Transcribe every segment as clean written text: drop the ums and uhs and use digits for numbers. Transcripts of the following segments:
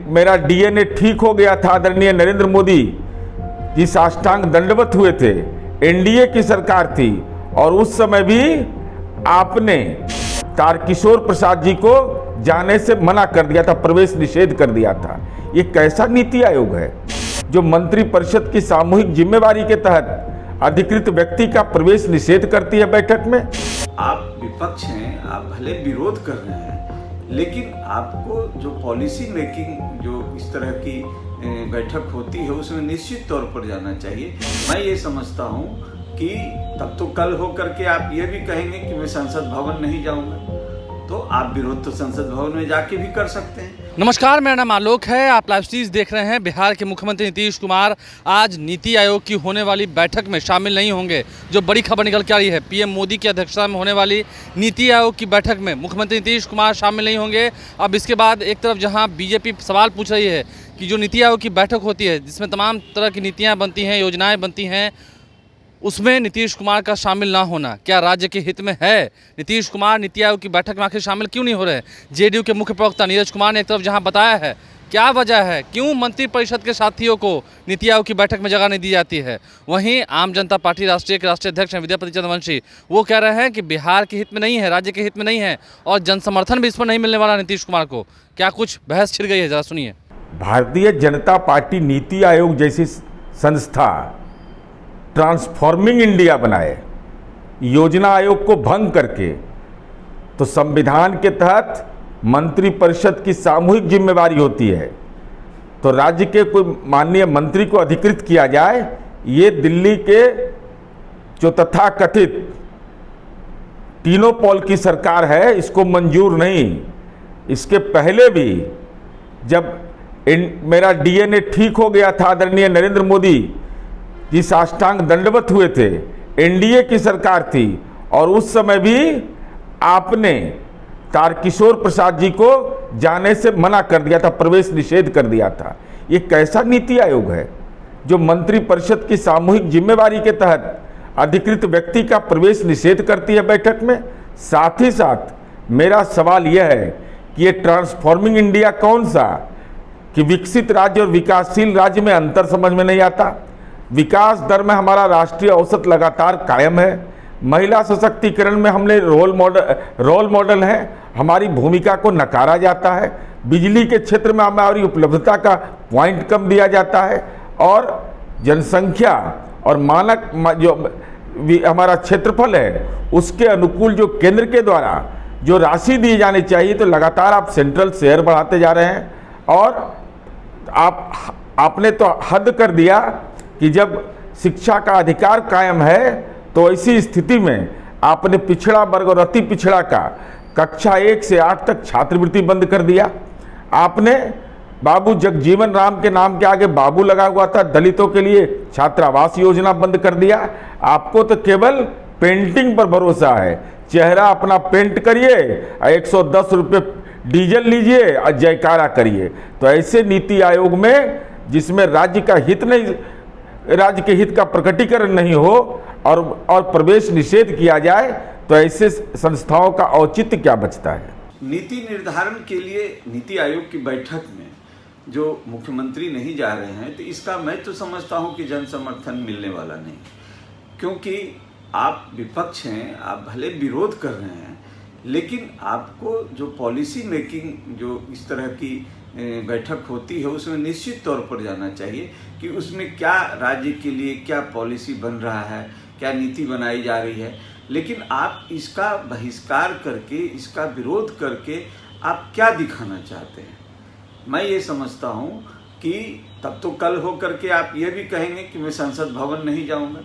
मेरा डीएनए ठीक हो गया था, आदरणीय नरेंद्र मोदी जी साष्टांग दंडवत हुए थे। एनडीए की सरकार थी और उस समय भी आपने तारकिशोर प्रसाद जी को जाने से मना कर दिया था, प्रवेश निषेध कर दिया था। ये कैसा नीति आयोग है जो मंत्रिपरिषद की सामूहिक जिम्मेवारी के तहत अधिकृत व्यक्ति का प्रवेश निषेध करती है बैठक में? आप विपक्ष हैं, आप भले विरोध कर रहे हैं, लेकिन आपको जो पॉलिसी मेकिंग जो इस तरह की बैठक होती है उसमें निश्चित तौर पर जाना चाहिए। मैं ये समझता हूँ कि तब तो कल हो करके आप ये भी कहेंगे कि मैं संसद भवन नहीं जाऊंगा, तो आप विरोध तो संसद भवन में जाके भी कर सकते हैं। नमस्कार, मेरा नाम आलोक है। आप लाइव सीरीज देख रहे हैं। बिहार के मुख्यमंत्री नीतीश कुमार आज नीति आयोग की होने वाली बैठक में शामिल नहीं होंगे। जो बड़ी खबर निकल के आ रही है, पीएम मोदी की अध्यक्षता में होने वाली नीति आयोग की बैठक में मुख्यमंत्री नीतीश कुमार शामिल नहीं होंगे। अब इसके बाद एक तरफ जहां बीजेपी सवाल पूछ रही है कि जो नीति आयोग की बैठक होती है जिसमें तमाम तरह की नीतियाँ बनती हैं, योजनाएँ बनती हैं, उसमें नीतीश कुमार का शामिल ना होना क्या राज्य के हित में है? नीतीश कुमार नीति आयोग की बैठक में आखिर शामिल क्यों नहीं हो रहे? जेडीयू के मुख्य प्रवक्ता नीरज कुमार ने एक तरफ जहां बताया है क्या वजह है, क्यों मंत्रिपरिषद के साथियों को नीति आयोग की बैठक में जगह नहीं दी जाती है, वहीं आम जनता पार्टी राष्ट्रीय के राष्ट्रीय अध्यक्ष हैं विद्यापति चंद्रवंशी, वो कह रहे हैं कि बिहार के हित में नहीं है, राज्य के हित में नहीं है और जन समर्थन भी इस पर नहीं मिलने वाला नीतीश कुमार को। क्या कुछ बहस छिड़ गई है, जरा सुनिए। भारतीय जनता पार्टी नीति आयोग जैसी संस्था ट्रांसफॉर्मिंग इंडिया बनाए, योजना आयोग को भंग करके, तो संविधान के तहत मंत्रिपरिषद की सामूहिक जिम्मेवारी होती है, तो राज्य के कोई माननीय मंत्री को अधिकृत किया जाए, ये दिल्ली के जो तथाकथित तीनों पॉल की सरकार है इसको मंजूर नहीं। इसके पहले भी जब मेरा डीएनए ठीक हो गया था, आदरणीय नरेंद्र मोदी जी साष्टांग दंडवत हुए थे, एनडीए की सरकार थी और उस समय भी आपने तारकिशोर प्रसाद जी को जाने से मना कर दिया था, प्रवेश निषेध कर दिया था। ये कैसा नीति आयोग है जो मंत्रिपरिषद की सामूहिक जिम्मेवारी के तहत अधिकृत व्यक्ति का प्रवेश निषेध करती है बैठक में? साथ ही साथ मेरा सवाल यह है कि ये ट्रांसफॉर्मिंग इंडिया कौन सा, कि विकसित राज्य और विकासशील राज्य में अंतर समझ में नहीं आता। विकास दर में हमारा राष्ट्रीय औसत लगातार कायम है, महिला सशक्तिकरण में हमने रोल मॉडल है, हमारी भूमिका को नकारा जाता है, बिजली के क्षेत्र में हमारी उपलब्धता का पॉइंट कम दिया जाता है और जनसंख्या और मानक जो हमारा क्षेत्रफल है उसके अनुकूल जो केंद्र के द्वारा जो राशि दी जानी चाहिए, तो लगातार आप सेंट्रल शेयर बढ़ाते जा रहे हैं और आपने तो हद कर दिया कि जब शिक्षा का अधिकार कायम है तो ऐसी स्थिति में आपने पिछड़ा वर्ग और अति पिछड़ा का कक्षा 1 से 8 तक छात्रवृत्ति बंद कर दिया। आपने बाबू जगजीवन राम के नाम के आगे बाबू लगा हुआ था, दलितों के लिए छात्रावास योजना बंद कर दिया। आपको तो केवल पेंटिंग पर भरोसा है, चेहरा अपना पेंट करिए, 110 रुपये डीजल लीजिए और जयकारा करिए। तो ऐसे नीति आयोग में जिसमें राज्य के हित का प्रकटीकरण नहीं हो और प्रवेश निषेध किया जाए, तो ऐसे संस्थाओं का औचित्य क्या बचता है? नीति निर्धारण के लिए नीति आयोग की बैठक में जो मुख्यमंत्री नहीं जा रहे हैं, तो इसका मैं तो समझता हूं कि जन समर्थन मिलने वाला नहीं, क्योंकि आप विपक्ष हैं, आप भले विरोध कर रहे हैं, लेकिन आपको जो पॉलिसी मेकिंग जो इस तरह की बैठक होती है उसमें निश्चित तौर पर जाना चाहिए कि उसमें क्या राज्य के लिए क्या पॉलिसी बन रहा है, क्या नीति बनाई जा रही है। लेकिन आप इसका बहिष्कार करके, इसका विरोध करके आप क्या दिखाना चाहते हैं? मैं ये समझता हूँ कि तब तो कल हो करके आप ये भी कहेंगे कि मैं संसद भवन नहीं जाऊँगा,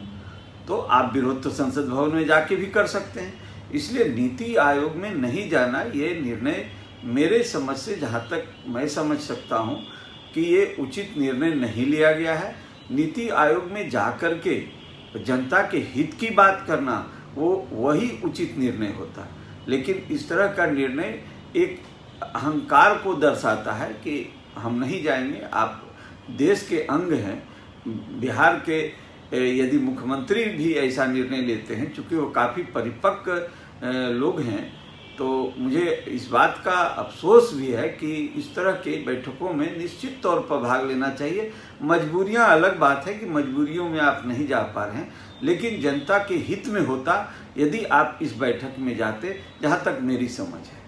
तो आप विरोध तो संसद भवन में जाके भी कर सकते हैं। इसलिए नीति आयोग में नहीं जाना, ये निर्णय मेरे समझ से, जहाँ तक मैं समझ सकता हूँ कि ये उचित निर्णय नहीं लिया गया है। नीति आयोग में जाकर के जनता के हित की बात करना वही उचित निर्णय होता है, लेकिन इस तरह का निर्णय एक अहंकार को दर्शाता है कि हम नहीं जाएंगे। आप देश के अंग हैं। बिहार के यदि मुख्यमंत्री भी ऐसा निर्णय लेते हैं, चूँकि वो काफ़ी परिपक्व लोग हैं, तो मुझे इस बात का अफसोस भी है कि इस तरह के बैठकों में निश्चित तौर पर भाग लेना चाहिए। मजबूरियां अलग बात है कि मजबूरियों में आप नहीं जा पा रहे हैं, लेकिन जनता के हित में होता यदि आप इस बैठक में जाते, जहां तक मेरी समझ है।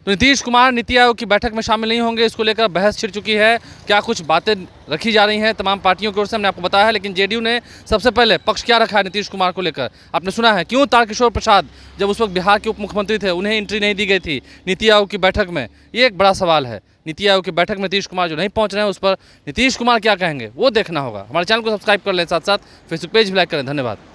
तो नीतीश कुमार नीति आयोग की बैठक में शामिल नहीं होंगे, इसको लेकर बहस छिड़ चुकी है। क्या कुछ बातें रखी जा रही हैं तमाम पार्टियों की ओर से, हमने आपको बताया है। लेकिन जेडीयू ने सबसे पहले पक्ष क्या रखा है नीतीश कुमार को लेकर, आपने सुना है। क्यों तारकिशोर प्रसाद जब उस वक्त बिहार के उप मुख्यमंत्री थे, उन्हें एंट्री नहीं दी गई थी नीति आयोग की बैठक में, ये एक बड़ा सवाल है। नीति आयोग की बैठक में नीतीश कुमार जो नहीं पहुंच रहे हैं, उस पर नीतीश कुमार क्या कहेंगे वो देखना होगा। हमारे चैनल को सब्सक्राइब कर लें, साथ साथ फेसबुक पेज भी लाइक करें। धन्यवाद।